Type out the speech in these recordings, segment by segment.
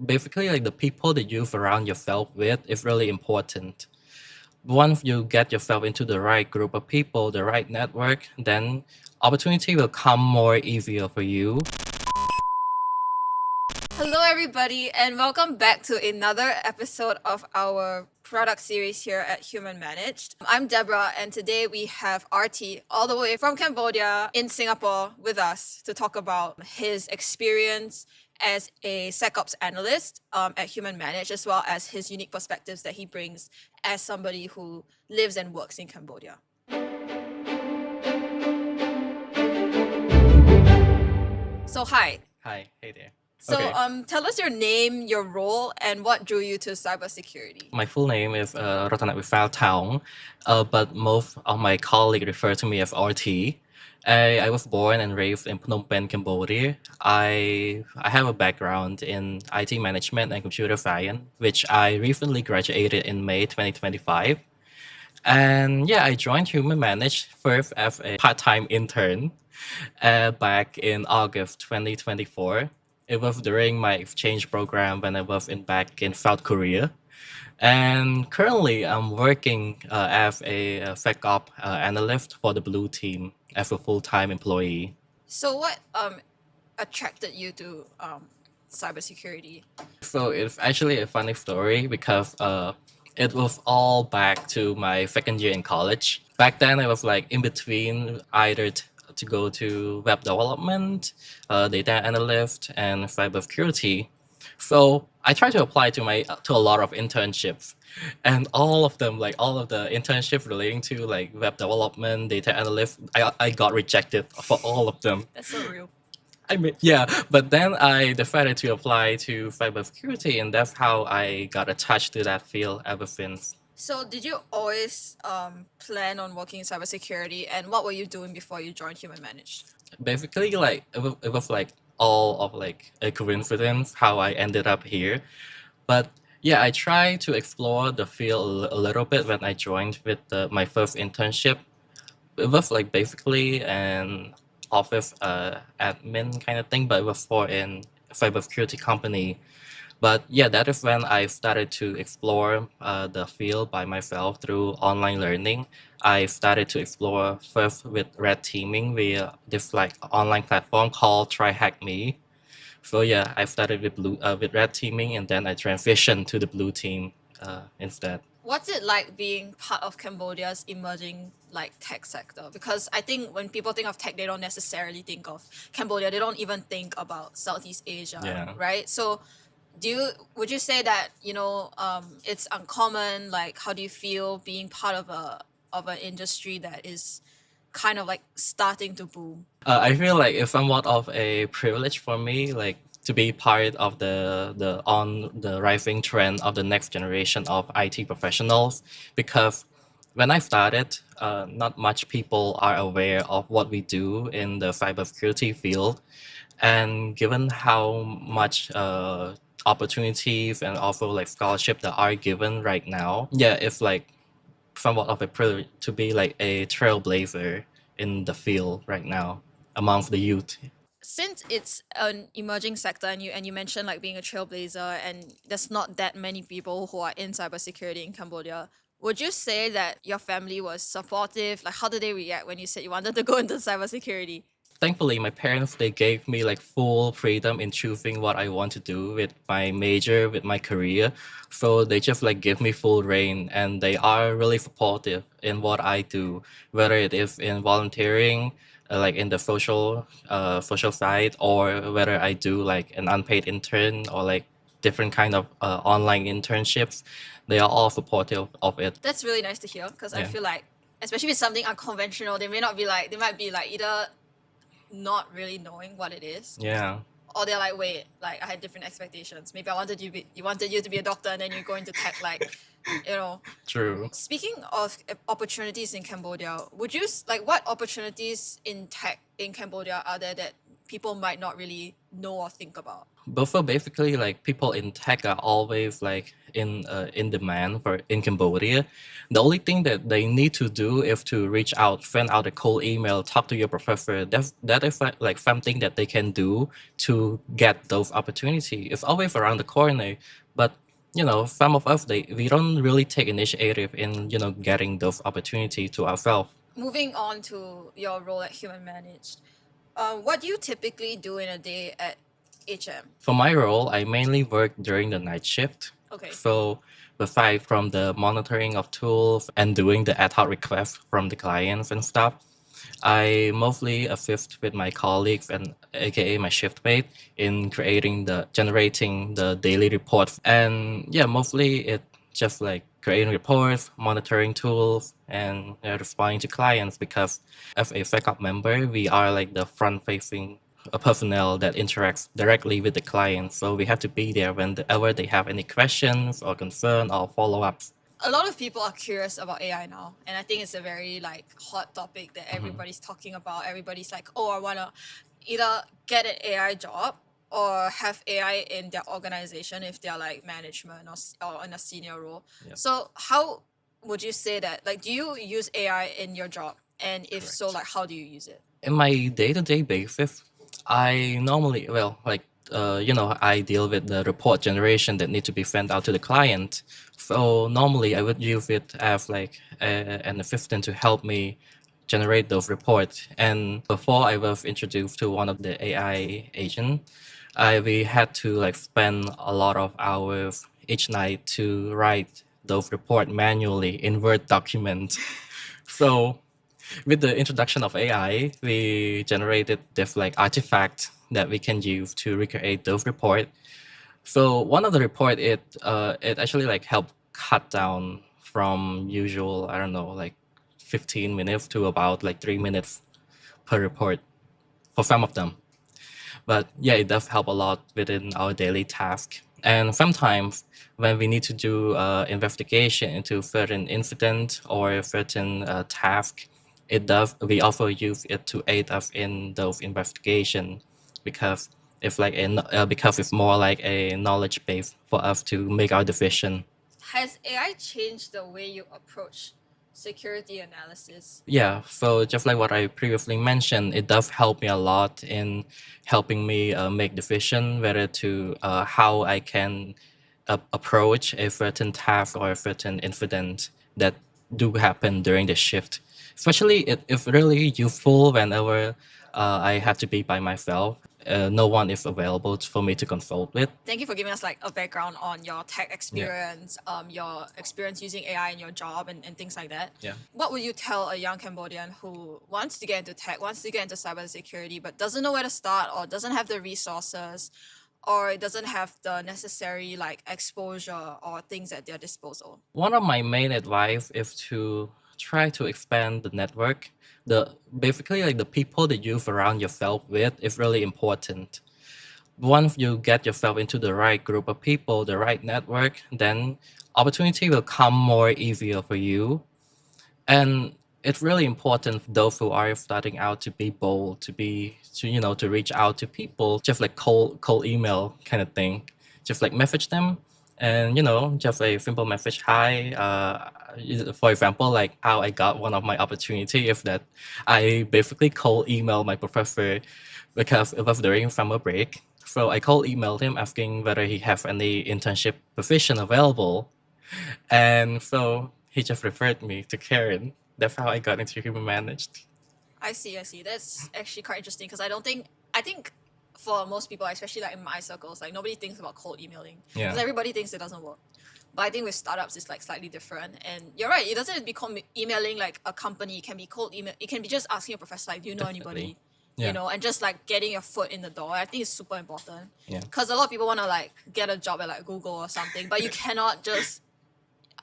basically like the people that you surround yourself with is really important. Once you get yourself into the right group of people, the right network, then opportunity will come more easier for you. Hello, everybody, and welcome back to another episode of our product series here at Human Managed. I'm Deborah, and today we have RT all the way from Cambodia in Singapore with us to talk about his experience as a SecOps analyst at Human Managed, as well as his unique perspectives that he brings as somebody who lives and works in Cambodia. So, hi. Hi, hey there. So, Okay. tell us your name, your role, and what drew you to cybersecurity. My full name is Ratanatwifal Taung, but most of my colleagues refer to me as RT. I was born and raised in Phnom Penh, Cambodia. I have a background in IT management and computer science, which I recently graduated in May 2025. And yeah, I joined Human Manage first as a part-time intern back in August 2024. It was during my exchange program when I was back in South Korea. And currently, I'm working as a SecOps analyst for the Blue Team as a full-time employee. So, what attracted you to cybersecurity? So it's actually a funny story because it was all back to my second year in college. Back then, I was like in between either to go to web development, data analyst, and cybersecurity. So I tried to apply to a lot of internships, and all of them, like all of the internships relating to like web development, data analyst, I got rejected for all of them. That's so real. I mean, yeah, but then I decided to apply to cybersecurity, and that's how I got attached to that field ever since. So, did you always plan on working in cybersecurity, and what were you doing before you joined Human Managed? Basically, like it was like all of like a coincidence how I ended up here. But yeah, I tried to explore the field a little bit when I joined with my first internship. It was like basically an office admin kind of thing, but it was for a cybersecurity company. But yeah, that is when I started to explore the field by myself through online learning. I started to explore first with red teaming via this like online platform called TryHackMe. So yeah, I started with red teaming, and then I transitioned to the blue team instead. What's it like being part of Cambodia's emerging like tech sector? Because I think when people think of tech, they don't necessarily think of Cambodia. They don't even think about Southeast Asia, Yeah. right? So, would you say that it's uncommon? Like, how do you feel being part of an industry that is kind of like starting to boom? I feel like it's somewhat of a privilege for me, like to be part of the rising trend of the next generation of IT professionals, because when I started, not much people are aware of what we do in the cybersecurity field, and given how much opportunities and also like scholarship that are given right now, yeah, it's like somewhat of a privilege to be like a trailblazer in the field right now amongst the youth. Since it's an emerging sector, and you mentioned like being a trailblazer, and there's not that many people who are in cybersecurity in Cambodia, would you say that your family was supportive? Like, how did they react when you said you wanted to go into cybersecurity? Thankfully, my parents, they gave me like full freedom in choosing what I want to do with my major, with my career. So they just like give me full reign, and they are really supportive in what I do, whether it is in volunteering, like in the social side, or whether I do like an unpaid intern or like different kind of online internships. They are all supportive of it. That's really nice to hear, because I Yeah. feel like, especially with something unconventional, they might be like either not really knowing what it is, Yeah. or they're like, wait, like I had different expectations. Maybe you wanted you to be a doctor, and then you're going to tech, like, you know. True. Speaking of opportunities in Cambodia, would you like what opportunities in tech in Cambodia are there that people might not really know or think about? But for basically like people in tech are always like in demand for in Cambodia. The only thing that they need to do is to reach out, send out a cold email, talk to your professor. That is like something that they can do to get those opportunities. It's always around the corner, but some of us we don't really take initiative in getting those opportunities to ourselves. Moving on to your role at Human Managed, what do you typically do in a day at HM? For my role, I mainly work during the night shift. Okay. So aside from the monitoring of tools and doing the ad hoc requests from the clients and stuff, I mostly assist with my colleagues and aka my shift mate in generating the daily reports. And yeah, mostly it just like creating reports, monitoring tools, and responding to clients because as a SecOps member, we are like the front-facing personnel that interacts directly with the client. So we have to be there whenever they have any questions or concern or follow-ups. A lot of people are curious about AI now, and I think it's a very like hot topic that everybody's talking about. Everybody's like, oh, I want to either get an AI job or have AI in their organization if they're like management or in a senior role. Yep. So how would you say that? Like, do you use AI in your job? And if so, Correct. like, how do you use it? In my day-to-day basis, I normally, I deal with the report generation that need to be sent out to the client. So normally I would use it as like an assistant to help me generate those reports. And before I was introduced to one of the AI agent, we had to like spend a lot of hours each night to write those report manually in Word documents. So with the introduction of AI, we generated this like artifact that we can use to recreate those reports. So one of the report it actually like helped cut down from usual, I don't know, like 15 minutes to about like 3 minutes per report for some of them. But yeah, it does help a lot within our daily task. And sometimes when we need to do investigation into certain incident or certain task, we also use it to aid us in those investigation because because it's more like a knowledge base for us to make our decision. Has AI changed the way you approach security analysis? Yeah, so just like what I previously mentioned, it does help me a lot in helping me make decision whether to how I can approach a certain task or a certain incident that do happen during the shift. Especially it's really useful whenever I have to be by myself. No one is available for me to consult with. Thank you for giving us like a background on your tech experience, your experience using AI in your job and things like that. Yeah. What would you tell a young Cambodian who wants to get into tech, wants to get into cybersecurity, but doesn't know where to start or doesn't have the resources or doesn't have the necessary like exposure or things at their disposal? One of my main advice is to try to expand the network. Basically like the people that you surround yourself with is really important. Once you get yourself into the right group of people, the right network, then opportunity will come more easier for you. And it's really important for those who are starting out to be bold, to reach out to people, just like cold email kind of thing. Just like message them and just a simple message, hi. For example, like how I got one of my opportunity is that I basically cold email my professor because it was during summer break. So I cold emailed him asking whether he has any internship position available. And so he just referred me to Karen. That's how I got into Human Managed. I see. That's actually quite interesting because I think for most people, especially like in my circles, like nobody thinks about cold emailing because everybody thinks it doesn't work. But I think with startups, it's like slightly different. And you're right, it doesn't become emailing like a company. It can be cold email. It can be just asking a professor, like, do you know anybody? Yeah. And just like getting your foot in the door. I think it's super important. Yeah. Because a lot of people want to like get a job at like Google or something, but you cannot just.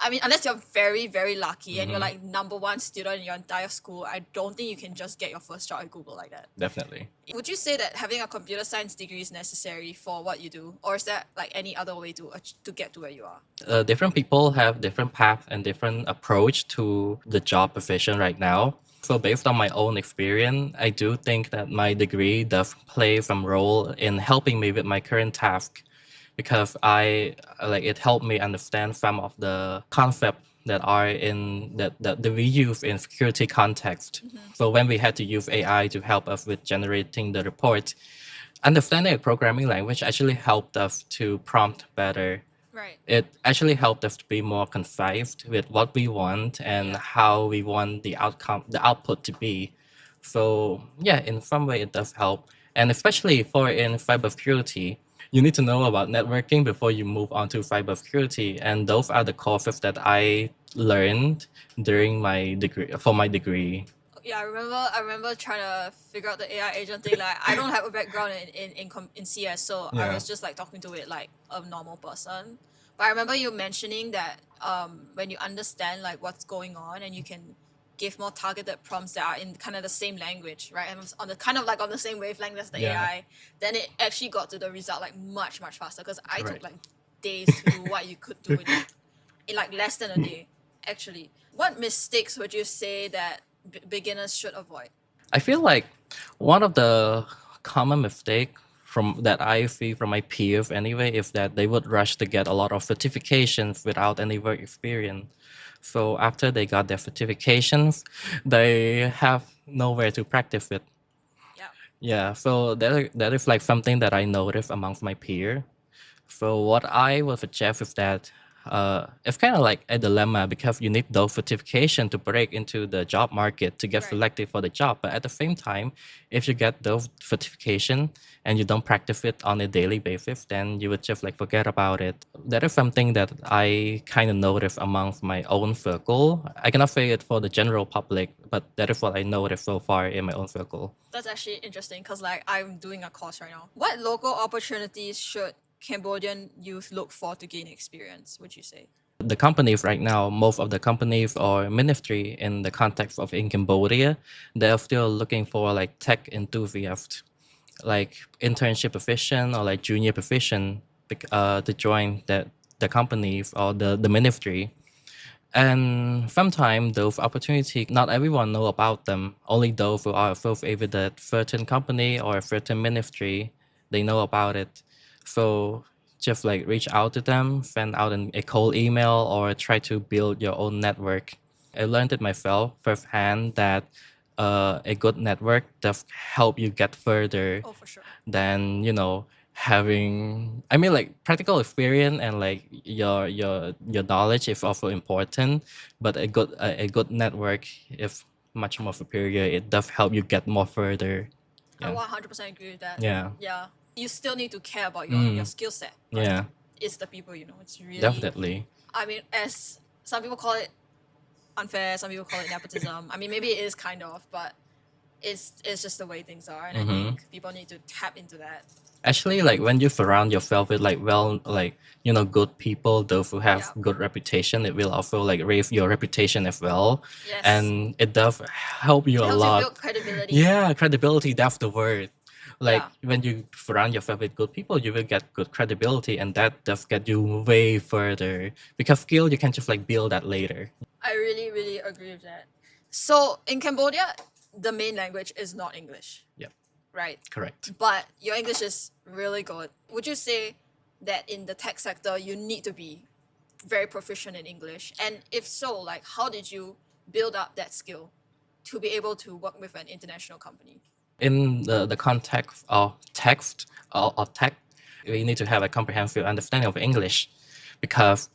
I mean, unless you're very, very lucky and you're like number one student in your entire school, I don't think you can just get your first job at Google like that. Definitely. Would you say that having a computer science degree is necessary for what you do? Or is there like any other way to get to where you are? Different people have different paths and different approach to the job position right now. So based on my own experience, I do think that my degree does play some role in helping me with my current task because I like it helped me understand some of the concepts that are in that we use in security context. So when we had to use AI to help us with generating the report, understanding a programming language actually helped us to prompt better. Right. It actually helped us to be more concise with what we want and Yeah. how we want the output to be. So yeah, in some way it does help. And especially for in cybersecurity, you need to know about networking before you move on to cybersecurity. And those are the courses that I learned during my degree for my degree. Yeah, I remember trying to figure out the AI agent thing. Like, I don't have a background in CS, so I Yeah. was just like talking to it like a normal person. But I remember you mentioning that when you understand like what's going on and you can give more targeted prompts that are in kind of the same language, right? And on the kind of like on the same wavelength as the Yeah. AI, then it actually got to the result like much faster. Because I took Correct. like days to do what you could do in like less than a day, actually. What mistakes would you say that beginners should avoid? I feel like one of the common mistake from that I see from my peers anyway is that they would rush to get a lot of certifications without any work experience. So after they got their certifications, they have nowhere to practice it. Yeah. Yeah, so that is like something that I noticed amongst my peer. So what I would suggest is that it's kind of like a dilemma because you need those certification to break into the job market to get Right. selected for the job. But at the same time, if you get those certification and you don't practice it on a daily basis, then you would just like forget about it. That is something that I kind of noticed amongst my own circle. I cannot say it for the general public, but that is what I noticed so far in my own circle. That's actually interesting because like I'm doing a course right now. What local opportunities should Cambodian youth look for to gain experience, would you say? The companies right now, most of the companies or ministry in the context of in Cambodia, they're still looking for like tech enthusiasts, like internship position or like junior position to join the companies or the ministry. And sometimes those opportunities, not everyone know about them. Only those who are associated with a certain company or a certain ministry, they know about it. So just like reach out to them, send out a cold email, or try to build your own network. I learned it myself firsthand that a good network does help you get further Oh, for sure. than having like practical experience and like your knowledge is also important, but a good network is much more superior. It does help you get more further. I Yeah. 100% agree with that. Yeah. Yeah. You still need to care about your skill set. Right? Yeah, It's the people, it's really. definitely. I mean, as some people call it unfair, some people call it nepotism. I mean, maybe it is kind of, but it's just the way things are, and I think people need to tap into that. Actually, like when you surround yourself with like good people, those who have Yeah. good reputation, it will also like raise your reputation as well. Yes. And it does help you It a helps you lot. build credibility. Yeah, credibility, that's the word. Like Yeah. when you surround yourself with good people, you will get good credibility, and that does get you way further. Because skill, you can just like build that later. I really agree with that. So in Cambodia, the main language is not English. Yep. Right. Correct. But your English is really good. Would you say that in the tech sector you need to be very proficient in English? And if so, like how did you build up that skill to be able to work with an international company? In the context of text or tech, we need to have a comprehensive understanding of English because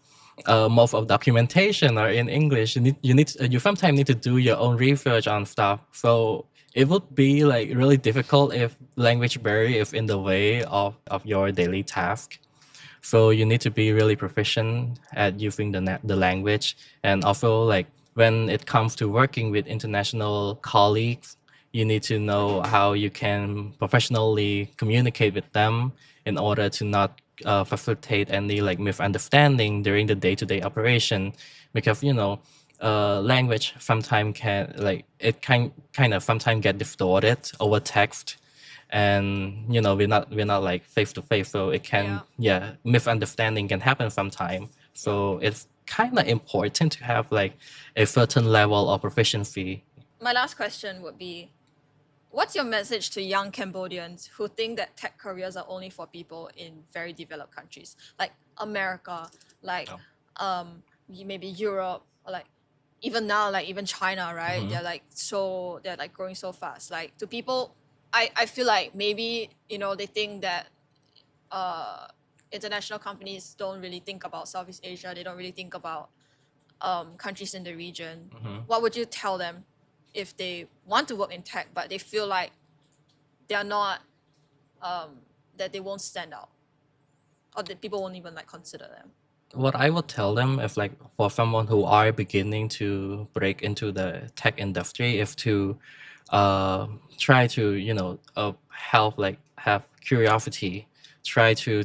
most of documentation are in English. You sometimes need to do your own research on stuff. So it would be like really difficult if language barrier is in the way of your daily task. So you need to be really proficient at using the language, and also like when it comes to working with international colleagues, you need to know how you can professionally communicate with them in order to not facilitate any like misunderstanding during the day-to-day operation, because language sometimes can like it can kind of sometimes get distorted over text, and we're not like face to face, so it can misunderstanding can happen sometime. So it's kind of important to have like a certain level of proficiency. my last question would be, what's your message to young Cambodians who think that tech careers are only for people in very developed countries like America, like Oh. maybe Europe, or like even now, like even China, right? Mhm. They're like growing so fast. Like to people, I feel like maybe they think that international companies don't really think about Southeast Asia. They don't really think about countries in the region. Mhm. What would you tell them if they want to work in tech but they feel like they are not that they won't stand out, or that people won't even like consider them? What I would tell them, if like for someone who are beginning to break into the tech industry, is to try to help, like have curiosity, try to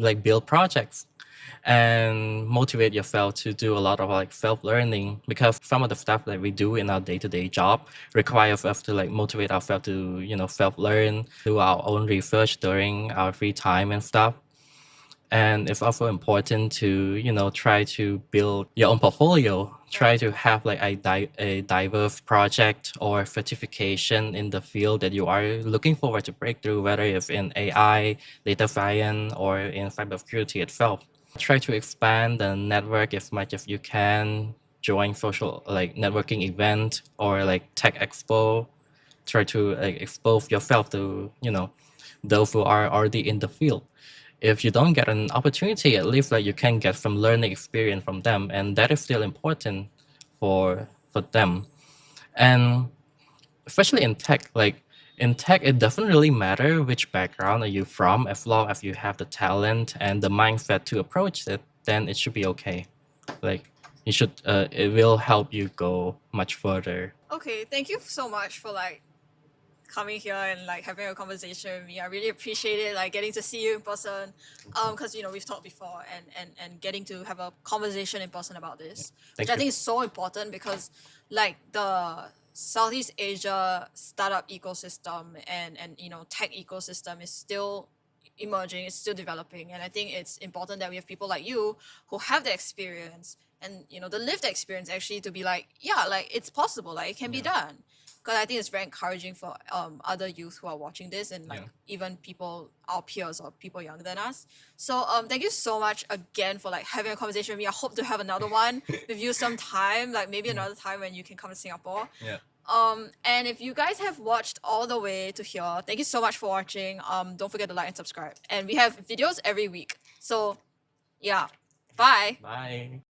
like build projects and motivate yourself to do a lot of like self-learning, because some of the stuff that we do in our day-to-day job requires us to like motivate ourselves to self-learn, do our own research during our free time and stuff. And it's also important to try to build your own portfolio, try to have like a diverse project or certification in the field that you are looking forward to break through, whether it's in AI, data science, or in cybersecurity itself. Try to expand the network as much as you can, join social like networking event or like tech expo. Try to like expose yourself to those who are already in the field. If you don't get an opportunity, at least like you can get some learning experience from them, and that is still important for them. And especially in tech, like in tech, it doesn't really matter which background are you from, as long as you have the talent and the mindset to approach it, then it should be okay. Like you should, it will help you go much further. Okay, thank you so much for like coming here and like having a conversation with me. I really appreciate it, like getting to see you in person, because we've talked before, and getting to have a conversation in person about this, which Thank I you. think is so important, because like the Southeast Asia startup ecosystem and tech ecosystem is still emerging, it's still developing, and I think it's important that we have people like you who have the experience and the lived experience actually to be like, yeah, like it's possible, like it can be done. Because I think it's very encouraging for other youth who are watching this, and like even people, our peers or people younger than us. So thank you so much again for like having a conversation with me. I hope to have another one with you sometime, like maybe another time when you can come to Singapore. Yeah. And if you guys have watched all the way to here, thank you so much for watching. Don't forget to like and subscribe. And we have videos every week. So yeah, bye. Bye.